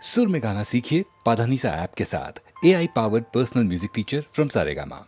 सुर में गाना सीखिए पाधानीसा ऐप के साथ। AI powered personal music teacher from Saregama.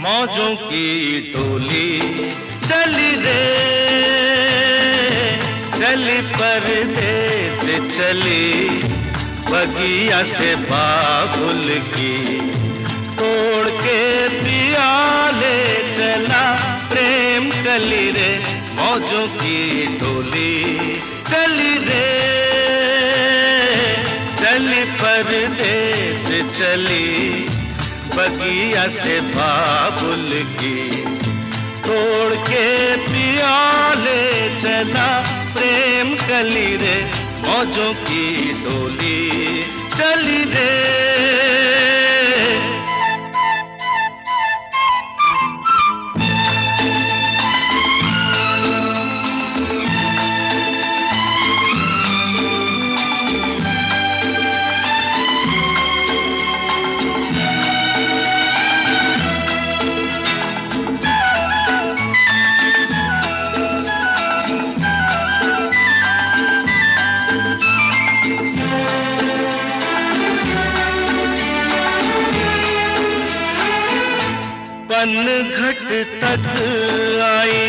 मौजों की डोली चली रे, चली परदेस चली, बगिया से बाबुल की तोड़ के पिया ले चला प्रेम कली रे। मौजों की डोली चली रे, चली परदेस चली, बगिया से बाबुल की तोड़ के पिया ले चला प्रेम कली रे। मौजों की डोली चली रे। पनघट तक आई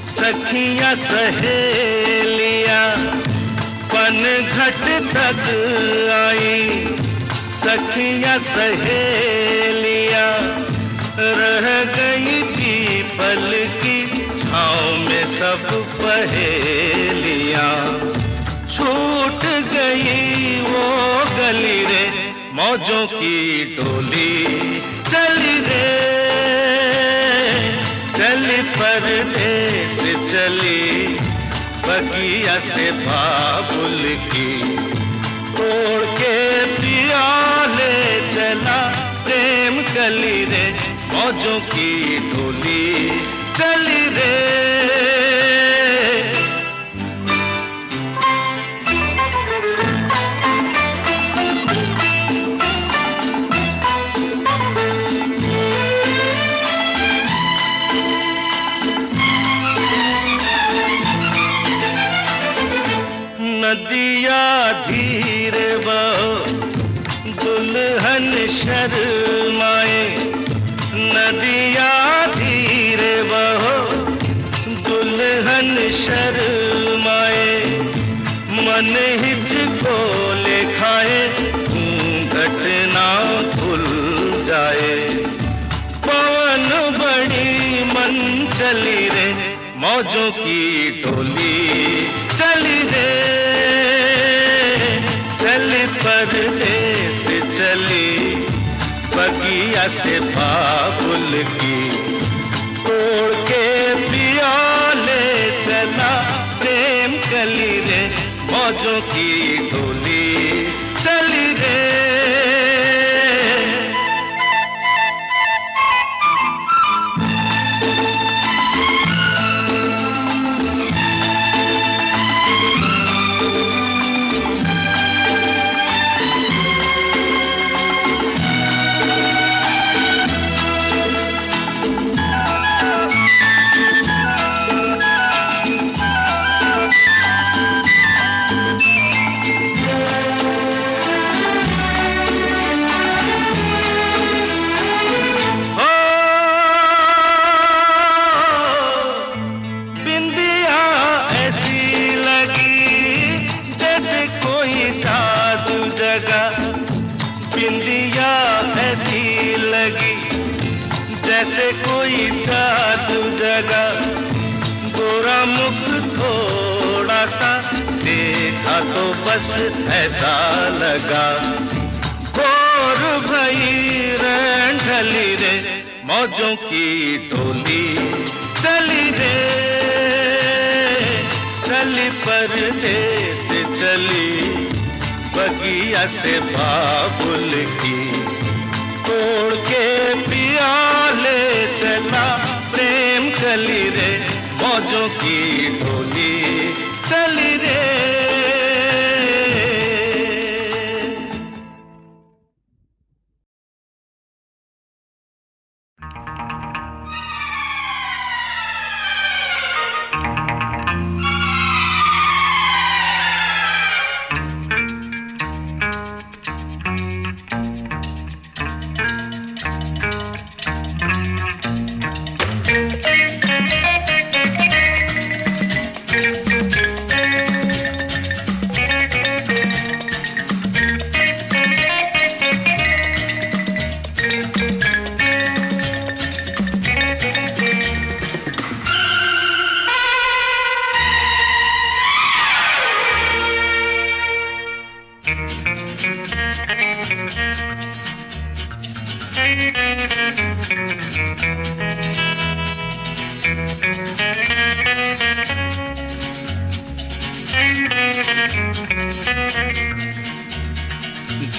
सखियां सहेलियां, पनघट तक आई सखियां सहेलियां, रह गई पीपल की छाँव में सब पहेलियां, छूट गई वो गली रे। मौजों की डोली चली रे, चली परदेस चली, बगिया से बाबुल की तोड़ के पिया ले चला प्रेम कली रे। मौजों की डोली चली रे। नदिया धीर बहो दुल्हन शर्माए, नदिया धीर बहो दुल्हन शर्माए, मन हिचको ले खाए घूंघट ना खुल जाए। पवन बड़ी मन चली रे, मौजों की डोली चली रे, चली परदेस चली, बगिया से बाबुल की तोड़ के पिया ले चला प्रेम कली रे। मौजों की डोली चली रे। बिंदिया ऐसी लगी जैसे कोई जादू जगा, गोरा मुख थोड़ा सा देखा तो बस ऐसा लगा, गोर भई ढली रे। मौजों की डोली चली रे, चली परदेस चली, बगिया से बाबुल की तोड़ के पिया ले चला प्रेम कली रे। मौजों की डोली चली रे।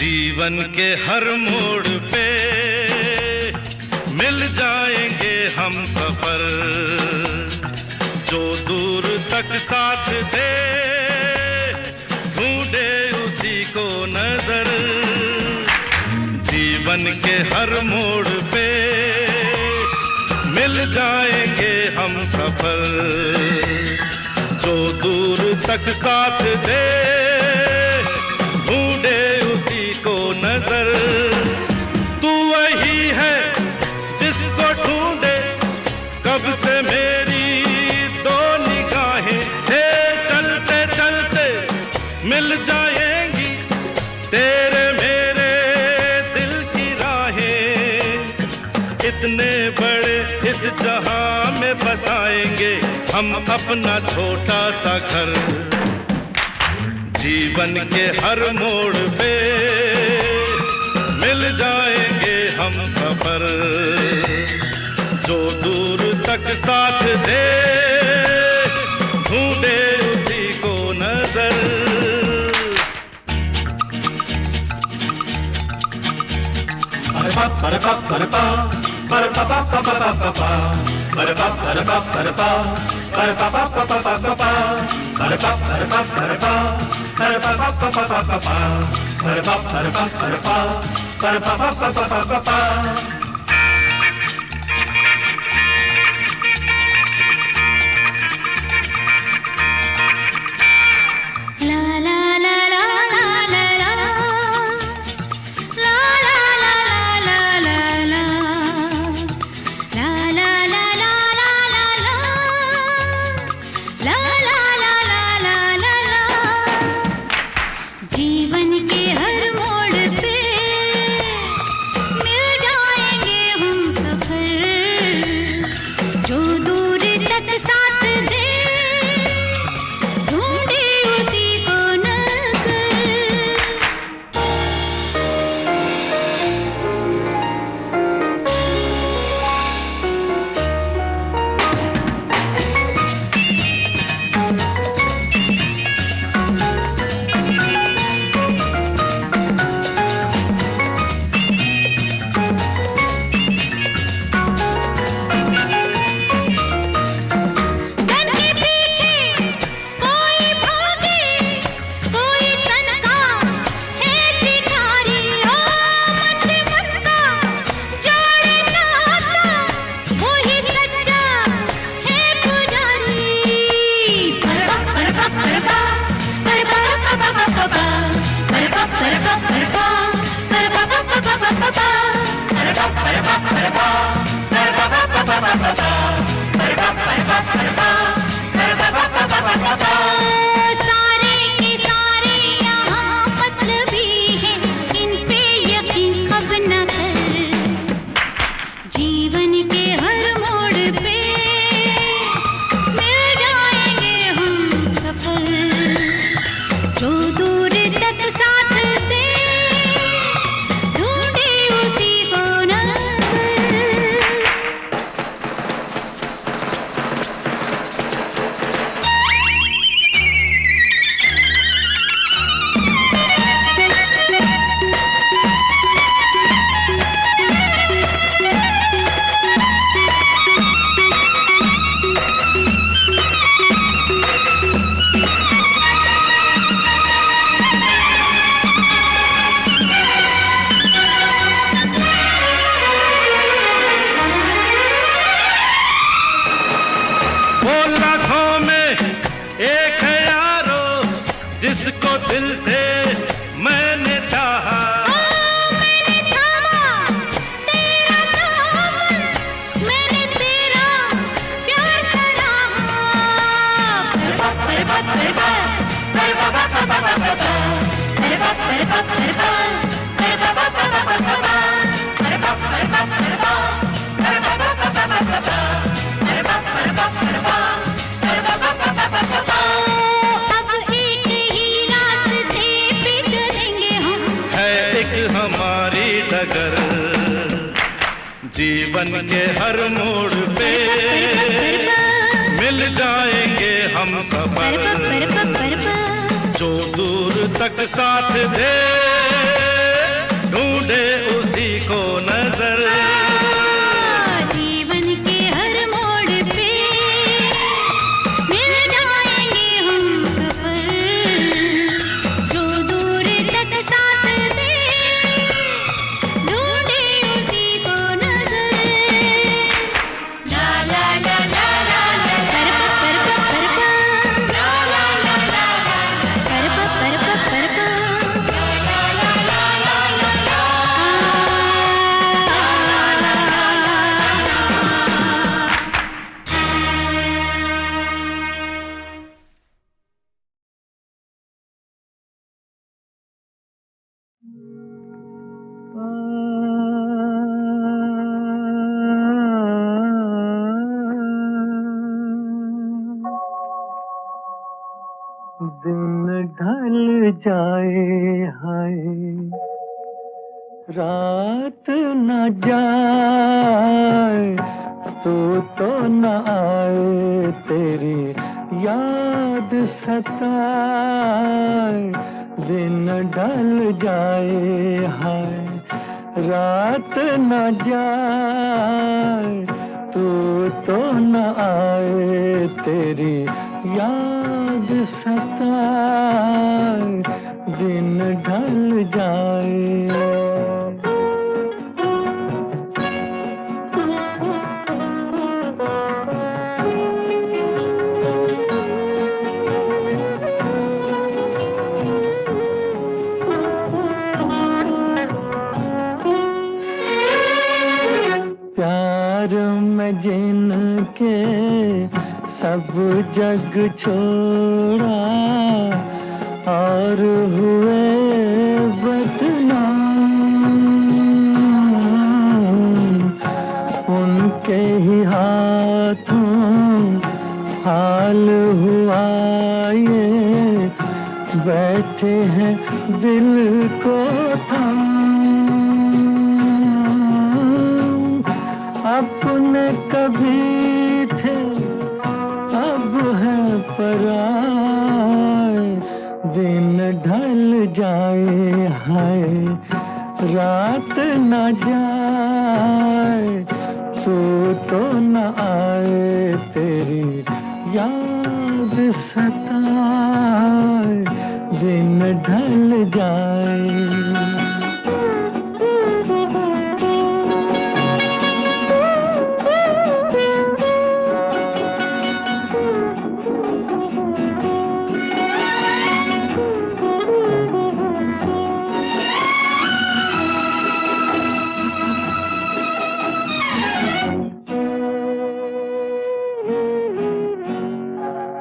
जीवन के हर मोड़ पे मिल जाएंगे हम सफर, जो दूर तक साथ दे ढूंढे उसी को नजर। जीवन के हर मोड़ पे मिल जाएंगे हम सफर, जो दूर तक साथ दे ढूंढे उसी को नजर। तू वही है जिसको ढूंढे कब से मेरी दो निगाहें, थे चलते चलते मिल जाएंगी तेरे मेरे दिल की राहें। इतने बड़े इस जहां में बसाएंगे हम अपना छोटा सा घर। जीवन के हर मोड़ पे मिल जाएंगे हम सफर, जो दूर तक साथ दे ढूंढे उसी को नजर। जिसको दिल से मैंने चाहा, मैंने थामा तेरा दामन, मैंने तेरा प्यार सराहा। अरे बाप अरे बाप अरे बाप अरे बाप अरे बाप अरे बाप अरे बाप अरे बाप अरे बाप अरे बाप अरे बाप अरे बाप अरे बाप अरे बाप अरे बाप अरे बाप अरे बाप अरे बाप अरे बाप। हमारी डगर जीवन के हर मोड़ पे मिल जाएंगे हम सफर, जो दूर तक साथ दे ढूंढे उसी को नजर। जीवन के हर मोड़ पे मिल जाएंगे हम सफर, जो दूर तक साथ दे ढूंढे उसी को नजर। ला ला ला ला ला ला परपा परपा परपा ला ला ला ला परपा परपा परपा ला ला ला ला ला ला। दिन ढल जाए हाय, रात न जाए, तू तो न आए, तेरी याद सताए। दिन ढल जाए हाय, रात न जाए, तू तो न आए, तेरी याद सताए। दिन ढल जाए। प्यार में जिनके सब जग छोड़ा और हुए बदनाम, उनके ही हाथों हाल हुआ ये, बैठे हैं दिल को थाम। अपने कभी थे अब है पराए, दिन ढल जाए हाय, रात न जाए, तू तो न आए, तेरी याद सताए। दिन ढल जाए।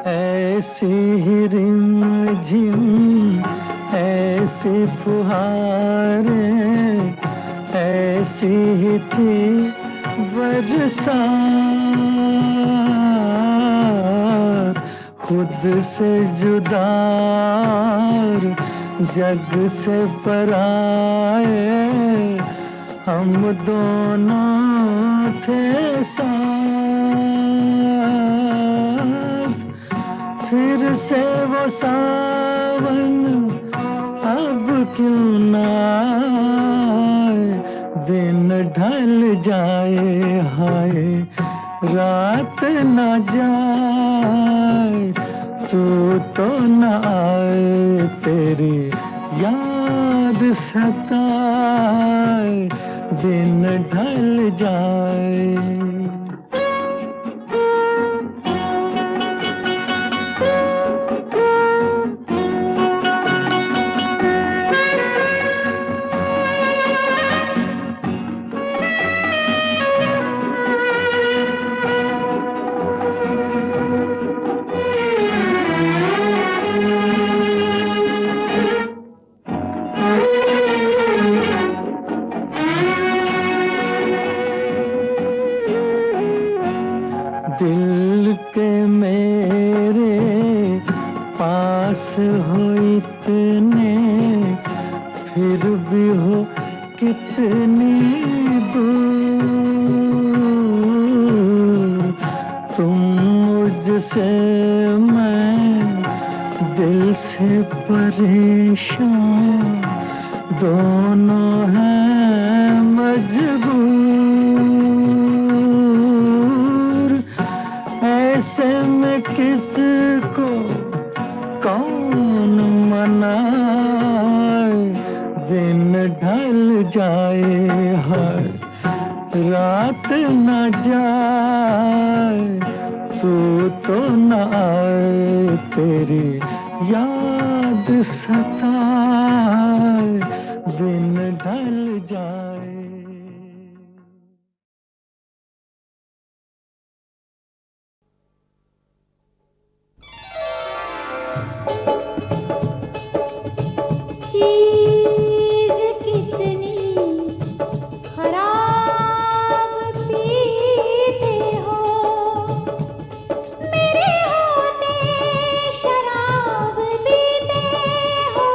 ऐसी ही रिमझिम ऐसी फुहारें, ऐसी ही थी बरसात। खुद से जुदा जग से पराए, हम दोनों थे साथ। फिर से वो सावन अब क्यों ना आए, दिन ढल जाए हाय, रात न जाए, तू तो न आए, तेरी याद सताए। दिन ढल जाए। दिल के मेरे पास हो इतने, फिर भी हो कितनी दूर। तुम मुझसे, मैं दिल से परेशान, दोनों हैं मजबूर, ऐसे में किसको कौन मनाए। दिन ढल जाए हर रात न जाए, तू तो न आए, तेरी याद सताए, दिन ढल जाए। चीज़ कितनी खराब पीते हो, मेरे होते शराब पीते हो।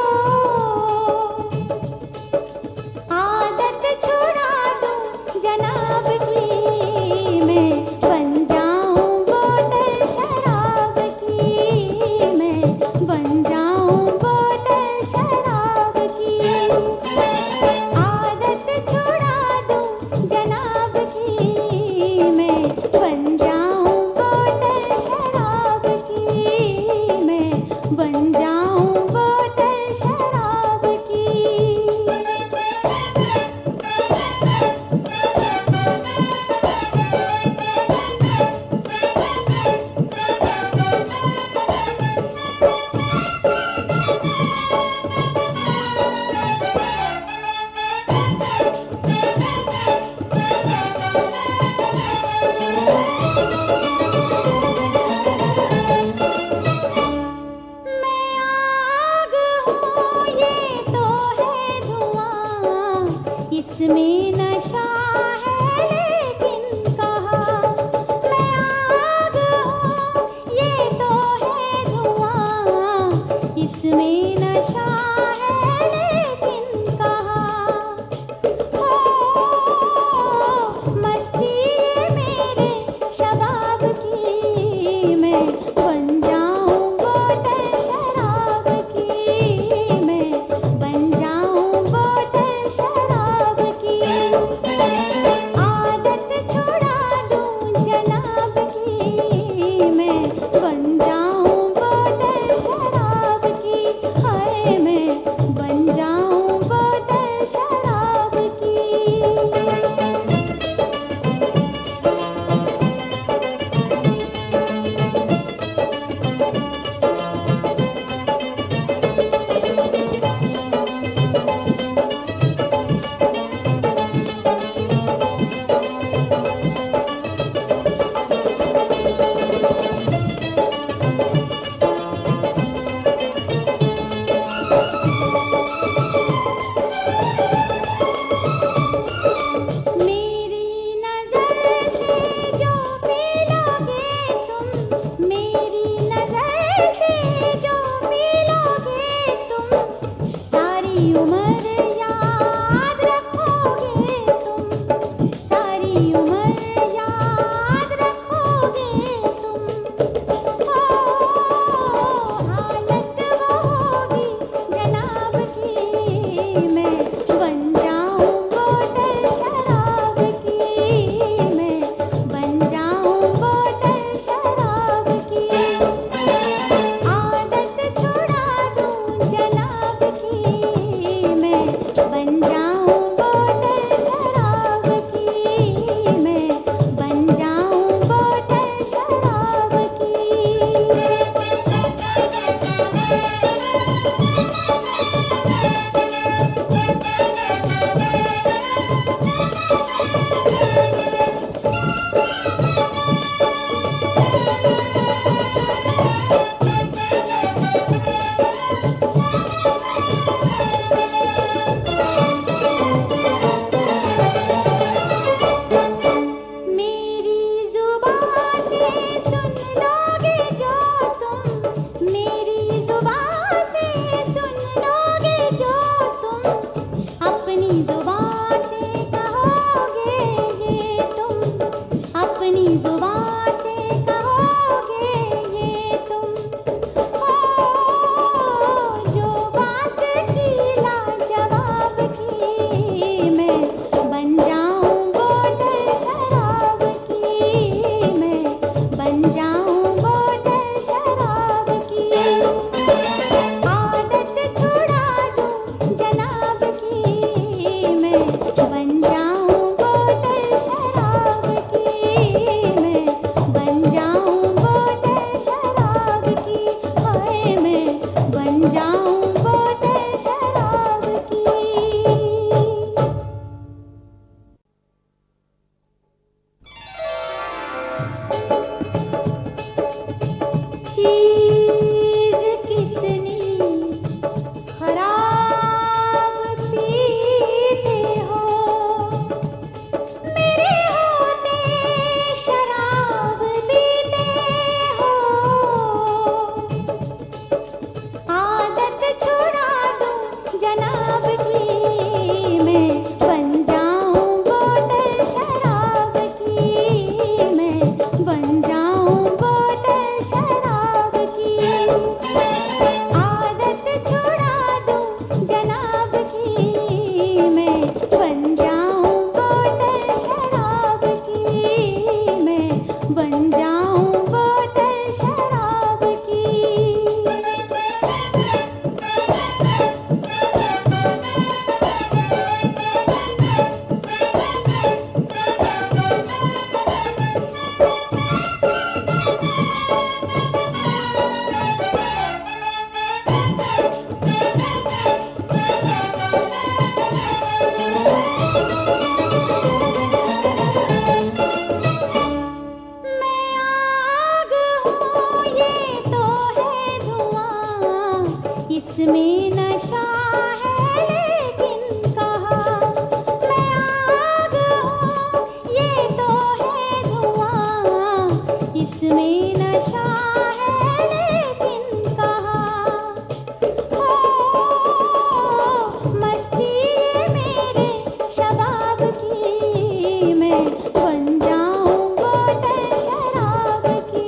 बोतल शराब की,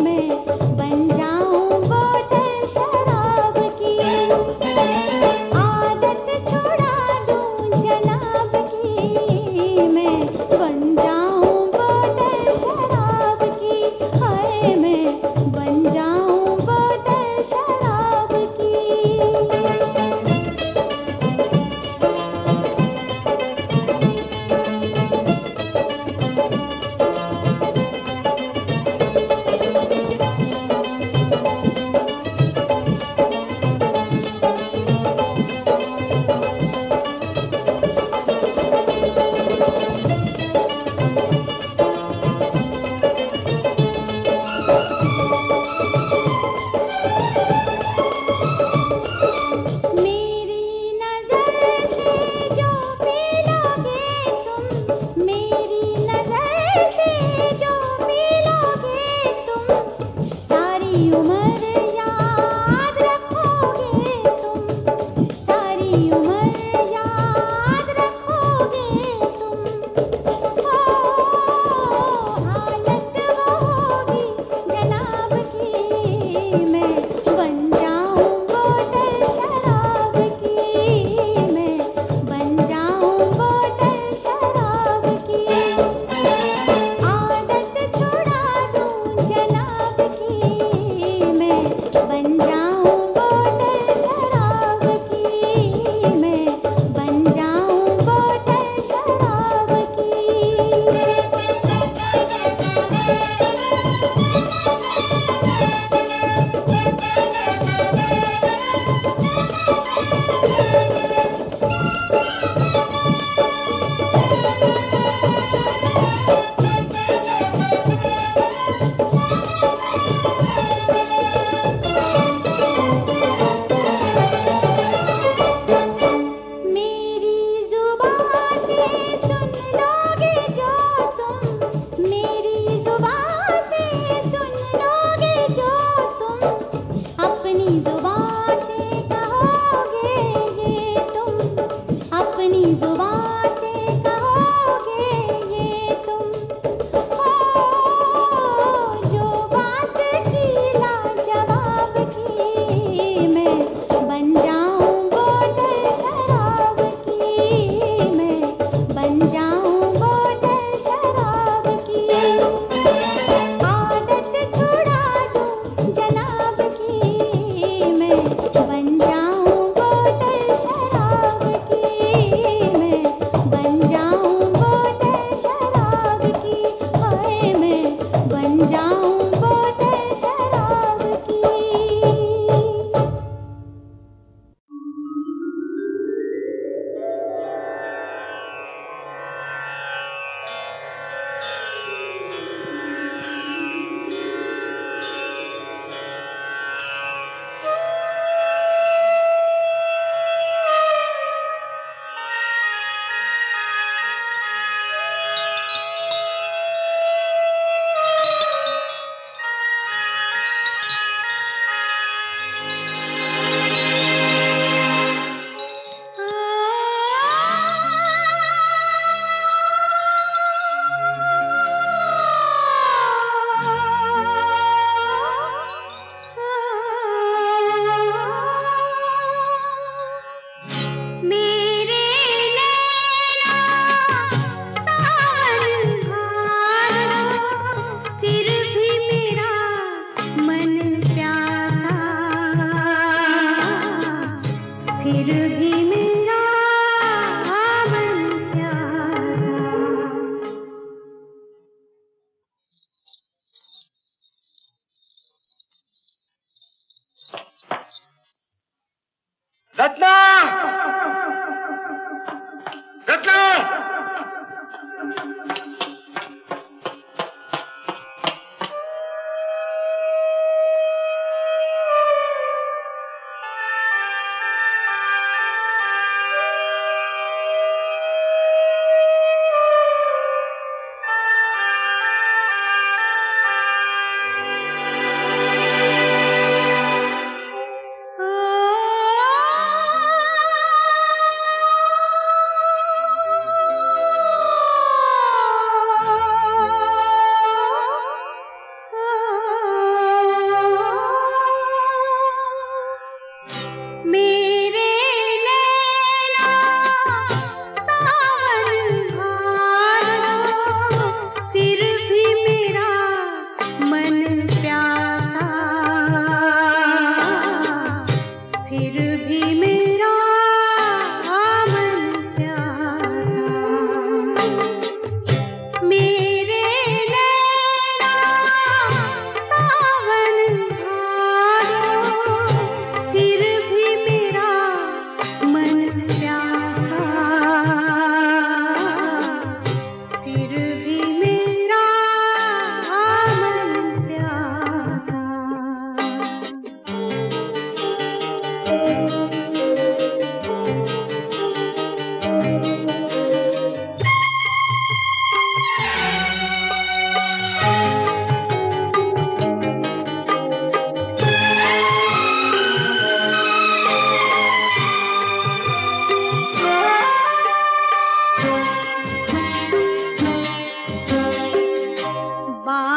मैं बन जाऊं बोतल शराब की। आदत छुड़ा दूं जनाब की, मैं बन जाऊं बोतल शराब की। हाय मैं बन जाऊं बोतल शराब की।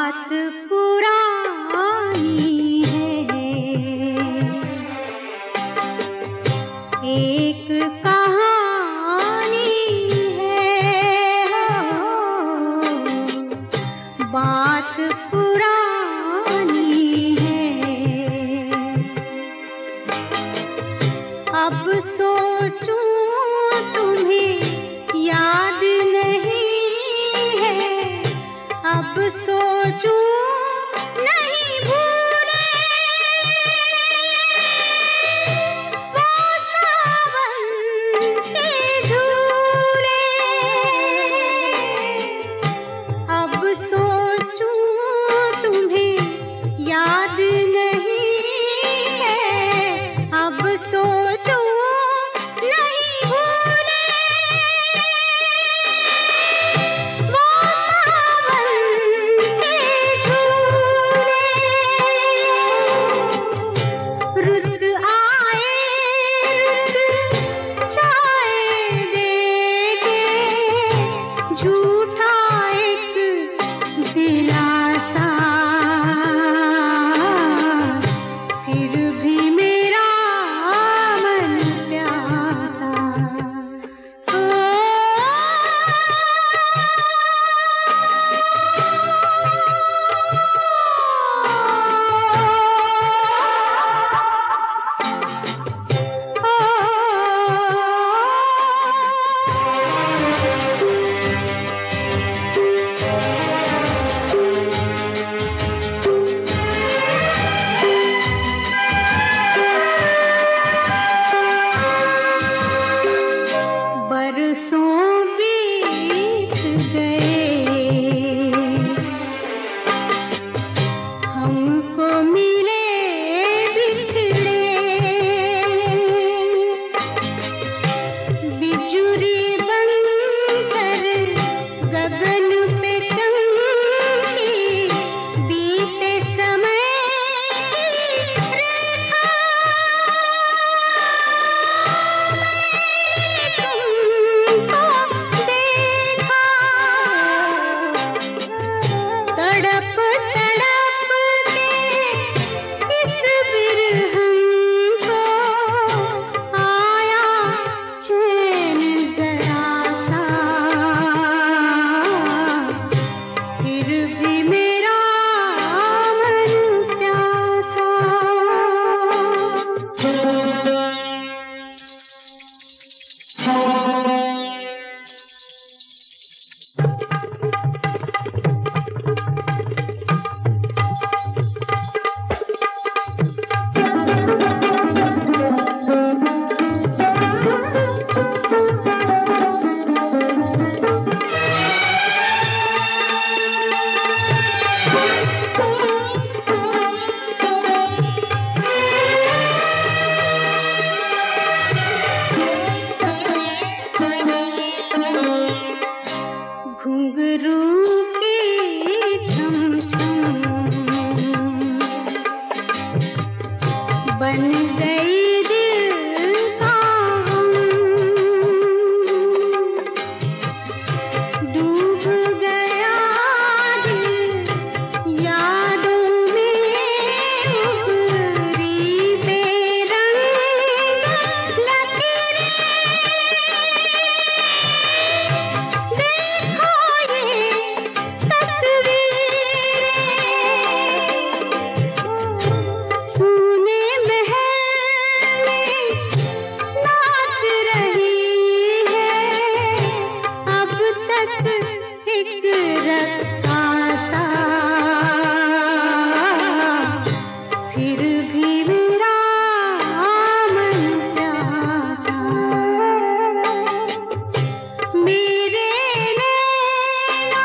बात पुरानी है, एक कहानी है, बात पुरानी है। अब सोचूं तुम्हें याद नहीं है, अब सोचूं नहीं भूले वो सावन के झूले। अब सोचूं तुम्हें याद नहीं है, अब सोचूं नहीं भूले वो सावन के झूले। रुत आए रुत जाए देके झूठा एक दिलासा, फिर भी मेरा मन प्यासा। ओ बरसों बीत गए, हमको मिले बिछड़े, बिजुरी बनकर गगन पे चमकी, बीते समय की रेखा तुमको देखा। तड़प तड़प के इस बिरहम को आया चैन जरा सा, फिर भी मेरा मन प्यासा। घुंघरू की झम झम बन गई दिल का हम, डूब गया दिल यादों में, उभरी बेरंग लकीरें। देखो ये तस्वीरें, सूने महल में नाच रही है, अब तक एक रक्कासा, फिर भी मेरा मन प्यासा। मेरे नैना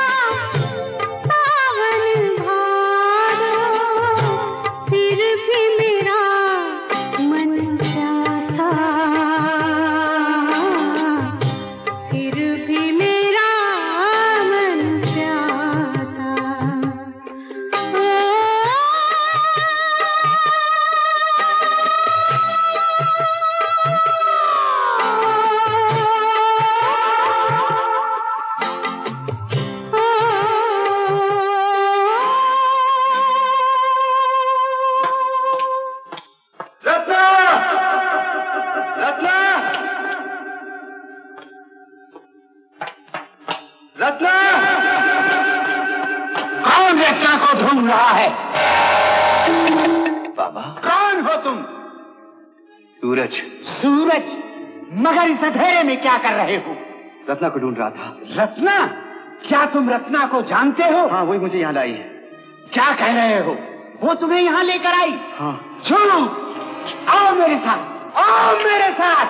रत्ना को ढूंढ रहा है? बाबा, कौन हो तुम? सूरज। सूरज? मगर इस अंधेरे में क्या कर रहे हो? रत्ना को ढूंढ रहा था। रत्ना? क्या तुम रत्ना को जानते हो? हाँ, वही मुझे यहाँ लाई है। क्या कह रहे हो? वो तुम्हें यहाँ लेकर आई? हाँ। झूठ! आओ मेरे साथ, आओ मेरे साथ,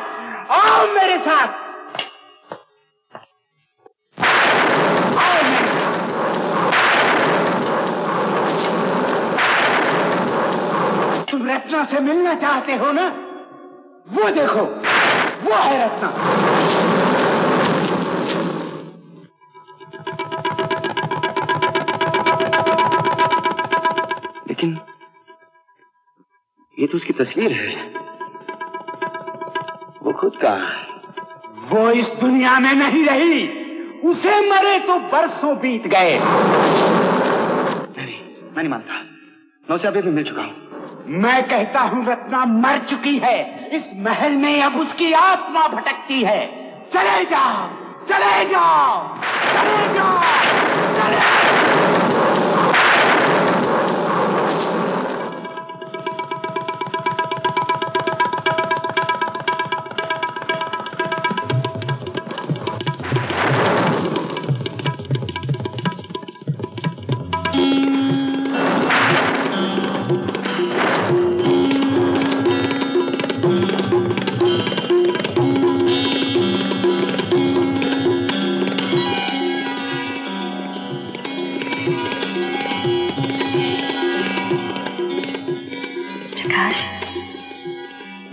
आओ मेरे साथ, आओ मेरे साथ। तुम रत्ना से मिलना चाहते हो ना? वो देखो, वो है रत्ना। लेकिन ये तो उसकी तस्वीर है। वो खुद कहाँ है? वो इस दुनिया में नहीं रही। उसे मरे तो बरसों बीत गए। मैं नहीं मानता। मैं उसे अभी भी मिल चुका हूं। मैं कहता हूं रत्ना मर चुकी है। इस महल में अब उसकी आत्मा भटकती है। चले जाओ, चले जाओ, चले जाओ, चले जाओ।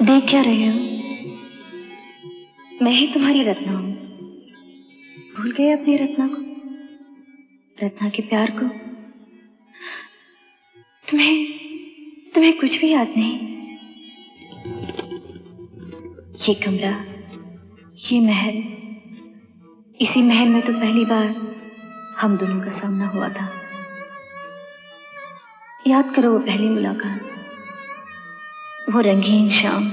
देख क्या रहे हो? मैं ही तुम्हारी रत्ना हूं। भूल गए अपनी रत्ना को, रत्ना के प्यार को? तुम्हें कुछ भी याद नहीं? ये कमरा, ये महल, इसी महल में तो पहली बार हम दोनों का सामना हुआ था। याद करो वो पहली मुलाकात, वो रंगीन शाम,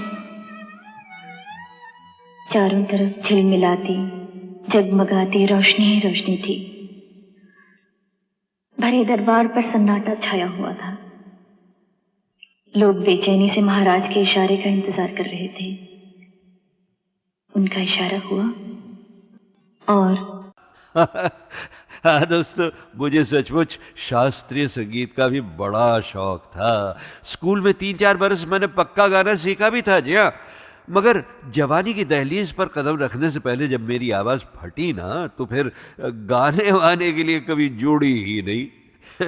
चारों तरफ झिलमिलाती जगमगाती रोशनी ही रोशनी थी। भरे दरबार पर सन्नाटा छाया हुआ था। लोग बेचैनी से महाराज के इशारे का इंतजार कर रहे थे। उनका इशारा हुआ और हाँ दोस्तों, मुझे सचमुच शास्त्रीय संगीत का भी बड़ा शौक था। स्कूल में 3-4 बरस मैंने पक्का गाना सीखा भी था। जी हाँ, मगर जवानी की दहलीज पर कदम रखने से पहले जब मेरी आवाज़ फटी ना, तो फिर गाने वाने के लिए कभी जोड़ी ही नहीं।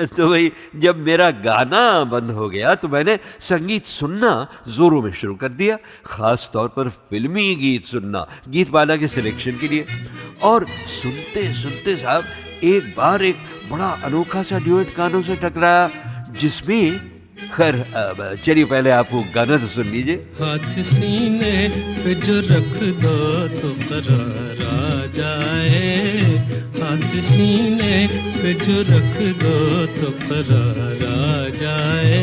तो भाई जब मेरा गाना बंद हो गया तो मैंने संगीत सुनना जोरों में शुरू कर दिया, खास तौर पर फिल्मी गीत सुनना, गीतमाला के सिलेक्शन के लिए। और सुनते सुनते साहब एक बार एक बड़ा अनोखा सा ड्यूएट कानों से टकराया, जिसमें खैर चलिए पहले आप वो गाना तो सुन लीजिए। हाथ सीने पे जो रख दो तो करार आ जाए, हाथ सीने पे जो रख दो तो करार आ जाए,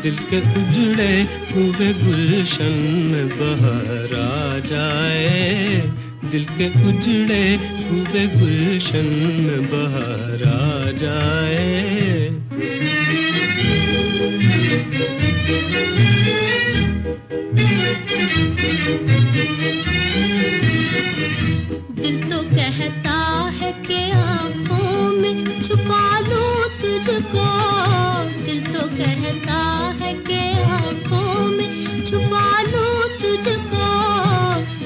दिल के उजड़े हुए गुलशन में बहार आ जाए, दिल के उजड़े हुए गुलशन में बहार आ जाए। दिल तो कहता है कि आंखों में छुपा लूं तुझको, दिल तो कहता है कि आंखों में छुपा लूं तुझको,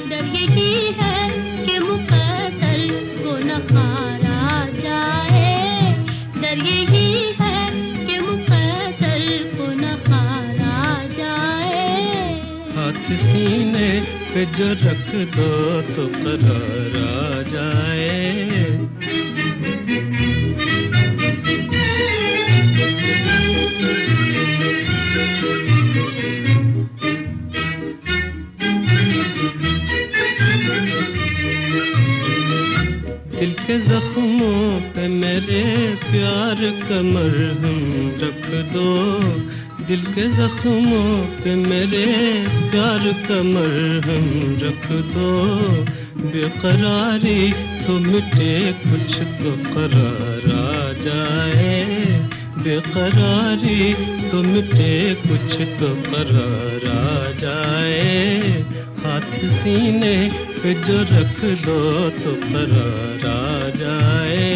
डर यही है कि मुकद्दर को न हारा जाए, डर यही है कि मुकद्दर को न हारा जाए। हाथ सीने पे जो रख दो तो करार आ जाए। दिल के जख्मों पे मेरे प्यार का मरहम रख दो, दिल के जख्मों पे मेरे प्यार का मरहम रख दो, बेकरारी तो मिटे कुछ तो करार आ जाए, बेकरारी तो मिटे कुछ तो करार आ जाए, हाथ सीने पे जो रख दो तो करार आ जाए।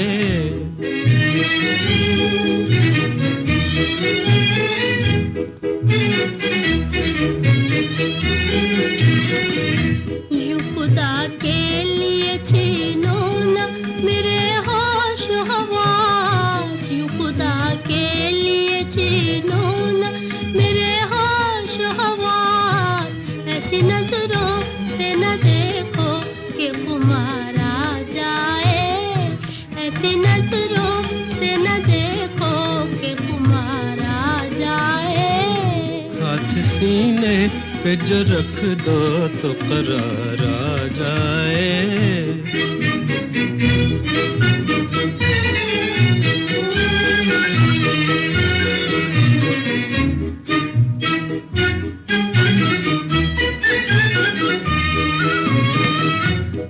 यूं खुदा के लिए छीनो न मेरे होश हवास, यूं खुदा के लिए छीनो न मेरे होश हवास, ऐसी नजरों से न देखो कि खुमार आ जाए, ऐसी नजरों से न देखो कि खुमार आ जाए। हाथ सीने पे जो रख दो तो करार आ जाए।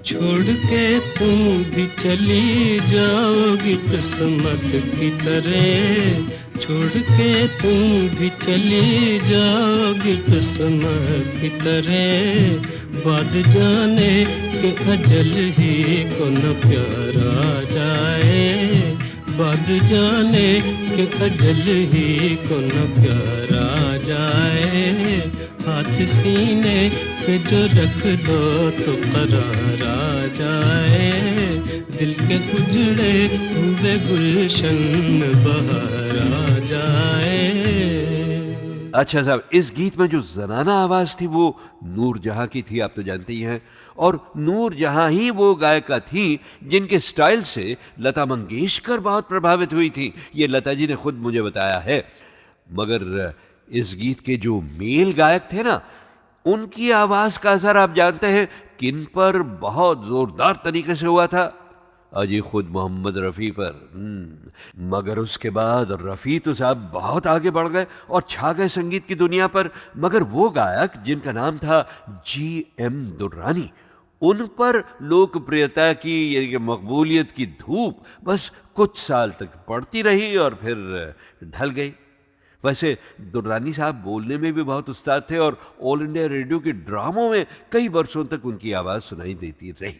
छोड़ के तुम भी चली जाओगी किस्मत की तरह, छोड़ के तुम भी चली जाओगी किस्मत की तरह, बाद जाने के अजल ही को न प्यार आ जाए, बाद जाने के अजल ही को न प्यार आ जाए। हाथ सीने पे जो रख दो तो करार आ जाए, दिल के उजड़े हुए गुलशन में बहार आ जाए। अच्छा साहब, इस गीत में जो जनाना आवाज थी वो नूर जहां की थी, आप तो जानते ही हैं, और नूर जहां ही वो गायिका थी जिनके स्टाइल से लता मंगेशकर बहुत प्रभावित हुई थी। ये लता जी ने खुद मुझे बताया है। मगर इस गीत के जो मेल गायक थे ना, उनकी आवाज का असर आप जानते हैं किन पर बहुत जोरदार तरीके से हुआ था? अजी खुद मोहम्मद रफ़ी पर। मगर उसके बाद रफ़ी तो साहब बहुत आगे बढ़ गए और छा गए संगीत की दुनिया पर। मगर वो गायक जिनका नाम था G.M. दुर्रानी, उन पर लोकप्रियता की यानी कि मकबूलियत की धूप बस कुछ साल तक पड़ती रही और फिर ढल गई। वैसे दुर्रानी साहब बोलने में भी बहुत उस्ताद थे और ऑल इंडिया रेडियो के ड्रामों में कई वर्षों तक उनकी आवाज सुनाई देती रही।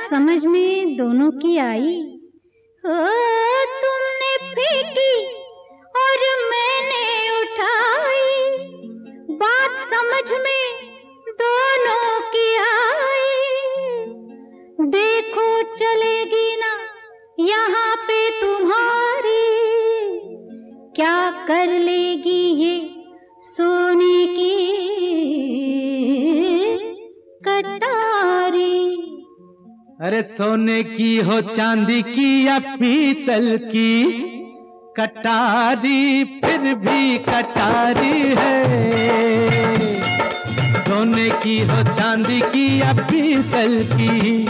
समझ में दोनों की आई। हो तुमने फेंकी और मैंने उठाई, बात समझ में दोनों की आई। देखो चलेगी ना यहाँ पे तुम्हारी, क्या कर लेगी ये सोने की कटारी। अरे सोने की हो चांदी की या पीतल की कटारी, फिर भी कटारी है। सोने की हो चांदी की या पीतल की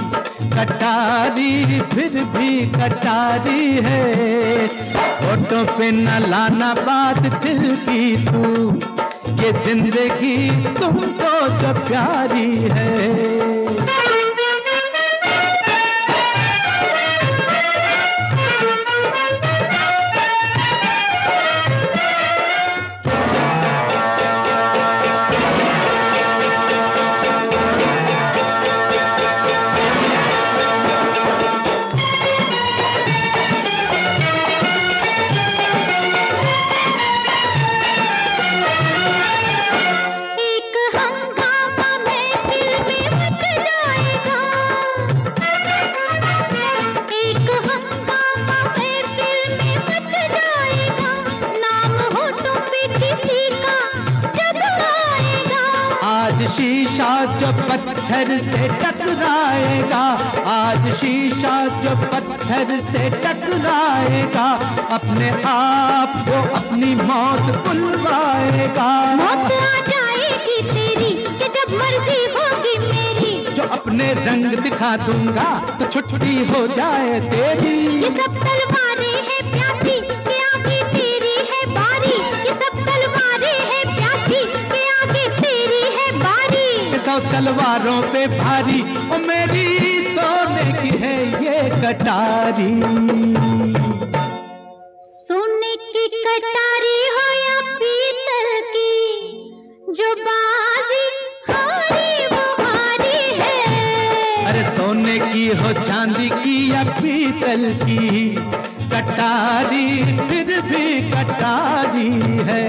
कटारी, फिर भी कटारी है। होठों पे न लाना बात दिल की तू, ये जिंदगी तुमको तो प्यारी है। एक हंगामा में दिल में मचला जो पत्थर से टकराएगा, आज शीशा जो पत्थर से टकराएगा, अपने आप को अपनी मौत बुलवाएगा। मौत आ जाएगी तेरी कि जब मर्जी होगी मेरी, जो अपने रंग दिखा दूंगा तो छुट्टी हो जाए तेरी। ये सब तलवारें हैं प्यासी कि आगे तेरी है बारी, ये सब तलवारें हैं प्यासी कि आगे तेरी है बारी। ये सब तलवारों पे भारी ओ मेरी सोने की है ये कटारी। सोने की कटारी हो या पीतल की, जो बाजी हारी वो हारी है। अरे सोने की हो चांदी की या पीतल की, कटारी फिर भी कटारी है।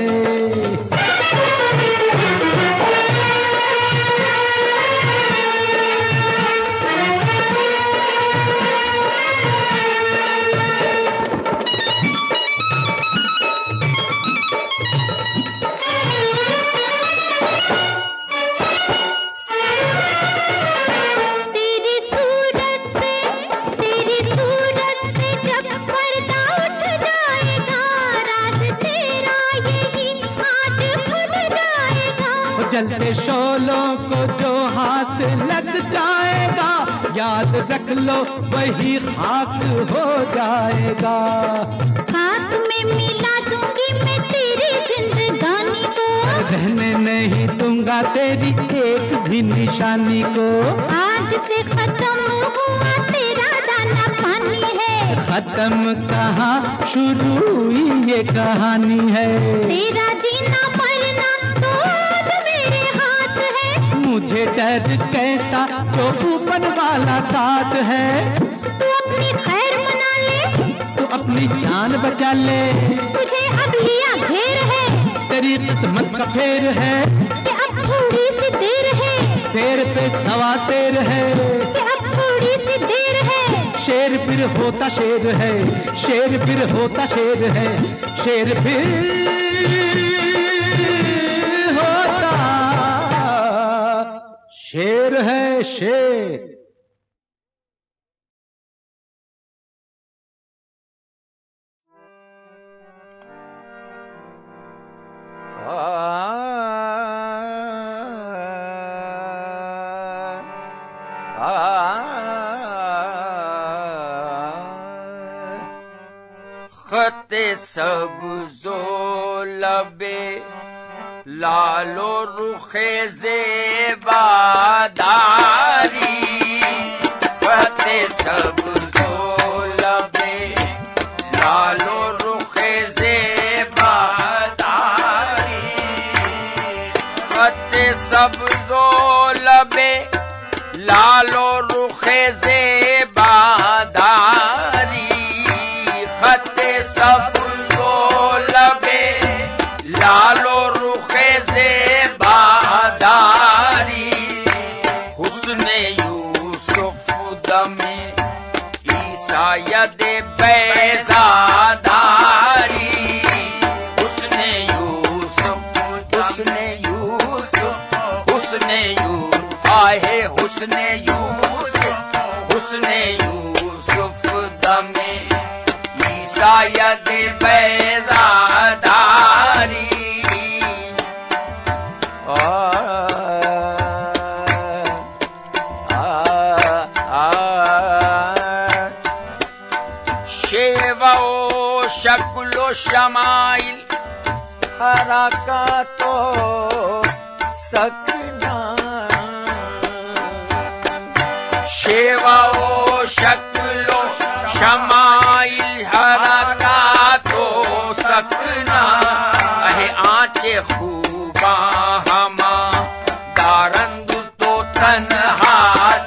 जलते शोलों को जो हाथ लग जाएगा, याद रख लो वही खाक हो जाएगा। हाथ में मिला दूंगी मैं तेरी जिंदगानी को, रहने नहीं दूंगा तेरी एक भी निशानी को। आज से खत्म हुआ तेरा दाना पानी है, खत्म कहाँ शुरू हुई ये कहानी है। तेरा जीना मरना तो आज मेरे हाथ है, मुझे डर कैसा जो ऊपर वाला साथ है। तू अपनी खैर मना ले, तू अपनी जान बचा ले, तुझे अब लिया घेर है, तेरी किस्मत का फेर है कि अब थोड़ी सी देर है, शेर पे सवा शेर है कि अब थोड़ी सी देर है। शेर फिर होता शेर है, शेर फिर होता शेर है, शेर फिर होता शेर है शेर। खते सब्ज़ो लबे लालो रुखे ज़ेबादारी, खते सब्ज़ो लबे लालो रुखे ज़ेबादारी, खते सब्ज़ो लबे लालो रुखे ज़ेबादारी, खते सब्ज़ो लबे लालो रुखे ज़ेबादारी, हुस्ने यूसुफ दमे ईसा यदे बैज़ादारी, हुस्ने यूसुफ, हुस्ने यूसुफ, हुस्ने यूसुफ, आहे हुस्ने यूसुफ, हुस्ने यूसुफ दमे शायद बैज़ादारी। शेवा ओ शक्लो शमाइल हरकतो सकना, शेवा ओ शक्लो शमाइल हरकतो सकना, अहे आंचे खूबा हमा दारंद तो तन्हा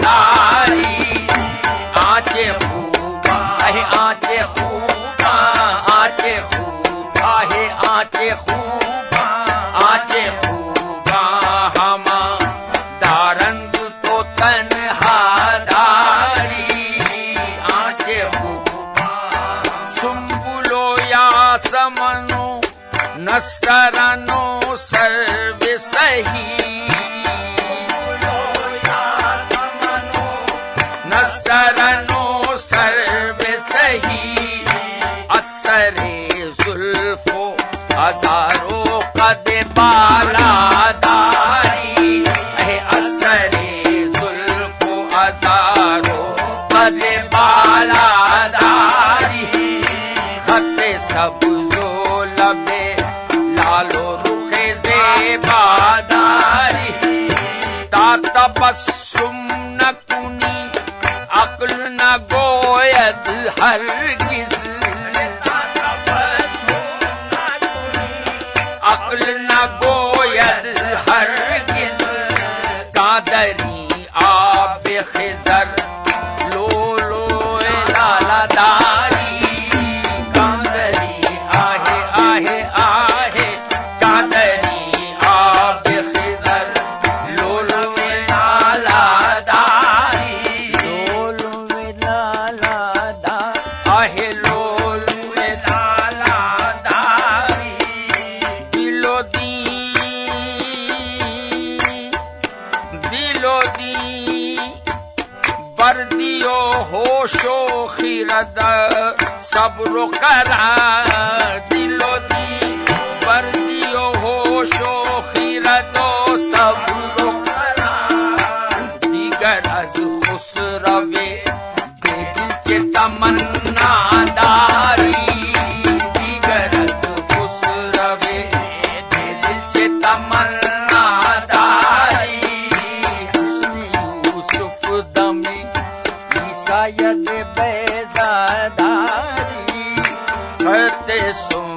दारी, आंचे खूबा अहे आंचे खूबा, आंचे खूबा है आंचे खूबा, आंचे खूबा हमा दारंद तो तन्हा दारी, आंचे खूबा सुम्बुलो या समनो नस्तरनो सर्व सही, जनो सर्व सही असरे जुल्फो हजारों कद बालादारी असरे जुल्फो हजारों कद बालादारी खत सब्जो लबे लालो रुखे ज़ेबादारी ता तबस्सुम न कुनी अक्ल न गोयद हरगिज़ अक्ल न गोयद हरगिज़ कादरी आब खिज़र लो लो लालादारी कादरी आहे आहे आहे कादरी आब खिज़र लो लो लालादारी लो लो लालादारी आहे लो लो लालादारी दिलो दी बर्दियो होशो खिरद सब्रो करा दिलो दी बर्दियो होशो खिरदो सब्रो करा दिगर अज खुसरवे बेदिल चे तमन्ना दारी दिगर अज खुसरवे बेदिल चे तमन्ना दारी हुस्न यूसुफ दमी ईसायद बेजादारी खत सुन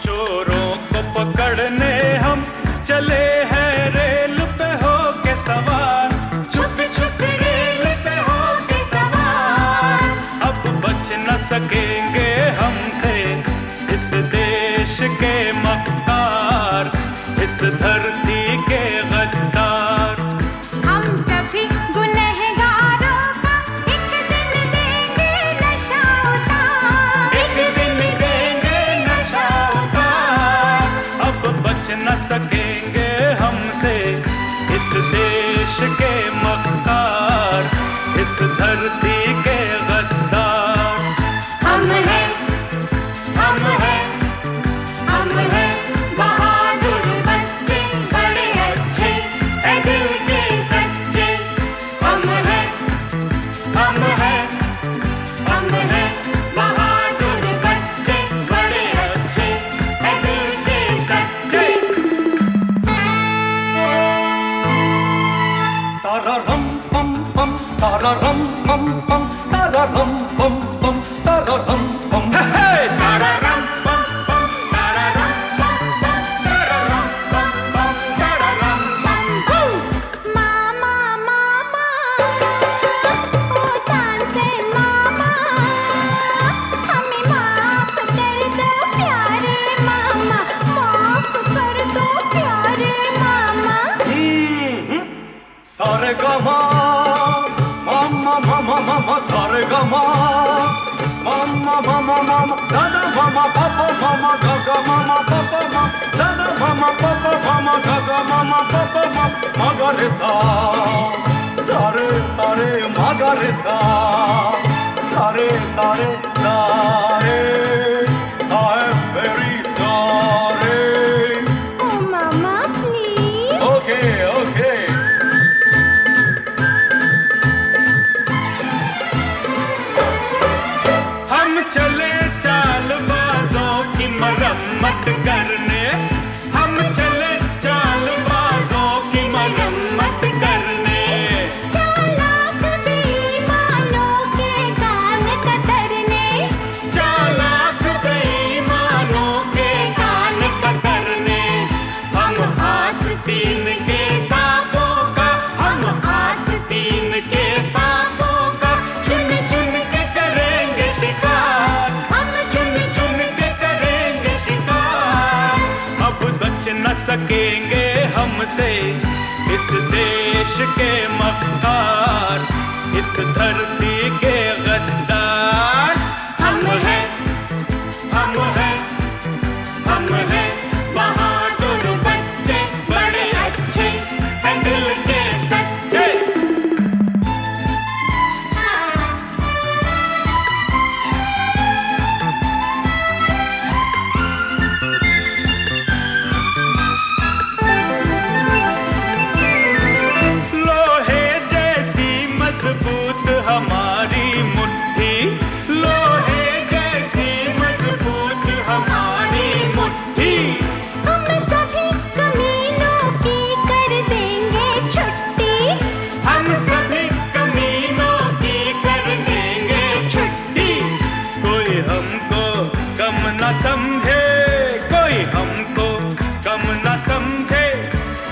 चोरों को पकड़ने हम चले हैं रेल पे होके सवार छुप छुप रेल पे होके सवार अब बच न सकेंगे हमसे इस देश के मक्कार इस धरती के गद्दार हम सभी गुनहगारों का एक दिन देंगे नशा उतार एक दिन देंगे नशा उतार अब बच न सकेंगे हमसे इस देश के मक्कार इस धरती के गद्दार हम हैं बहादुर बच्चे बड़े अच्छे ऐ दिल के सच्चे हम हैं बहादुर बच्चे बड़े अच्छे ऐ दिल के सच्चे तारारम पम पम तारारम पम पम तारारम पम पम तारारम पम हे तारारम पम पम तारारम पम पम तारारम पम पम तारारम पम मामा मामा ओ तानसे मामा हमें माफ कर दो प्यारे मामा माफ कर दो प्यारे मामा सारे गमा मामा मामा मामा सारे गमा मामा मामा मामा दादा मामा पापा मामा गागा मामा पापा मामा दादा मामा पापा मामा गागा मामा पापा मामा मगरे सा सारे सारे मगरे सा सारे सारे सारे I am very sorry. ओ मामा प्लीज Okay, okay. हम चले चालबाजों की मरम्मत करने हम चले चालबाजों की मरम्मत करने चालाक बेईमानों के कान कतरने हमसे इस देश के मक्कार, इस धरती के गद्दार। हम हैं, हम हैं, हम हैं बहादुर बच्चे, बड़े अच्छे हैं दिल के सच्चे। लोहे जैसी मजबूत हमारी मुट्ठी, लोहे जैसी मजबूत हमारी मुट्ठी। हम सभी कमीनों की कर देंगे छुट्टी, हम सभी कमीनों की कर देंगे छुट्टी। कोई हमको कम न समझे, कोई हमको कम न समझे,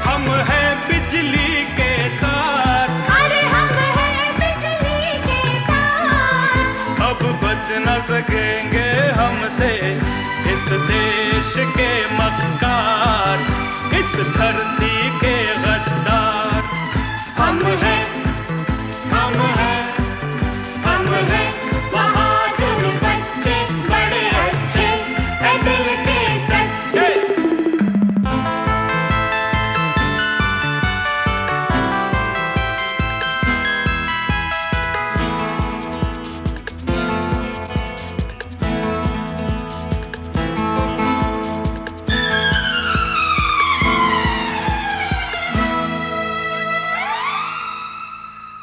हम हैं बिजली के तार। अरे हम हैं बिजली के तार। अब बच न सकेंगे हमसे इस देश के मक्कार, इस धरती के गद्दार। हम हैं, हम हैं, हम हैं बहादुर बच्चे, बड़े अच्छे हैं दिल के सच्चे।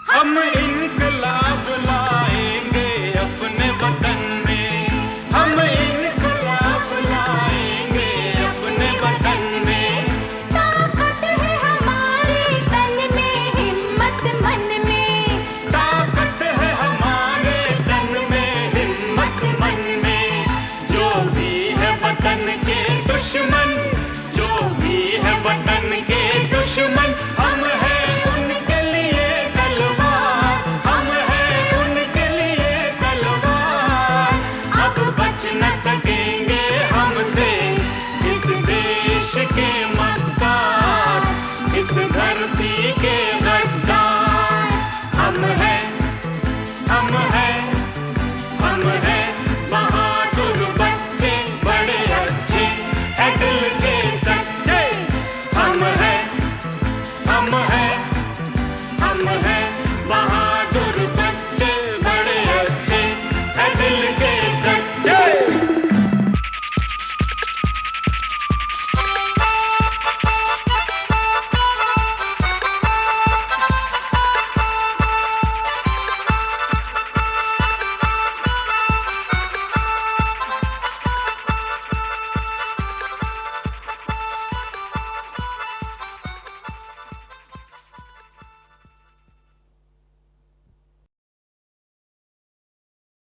हम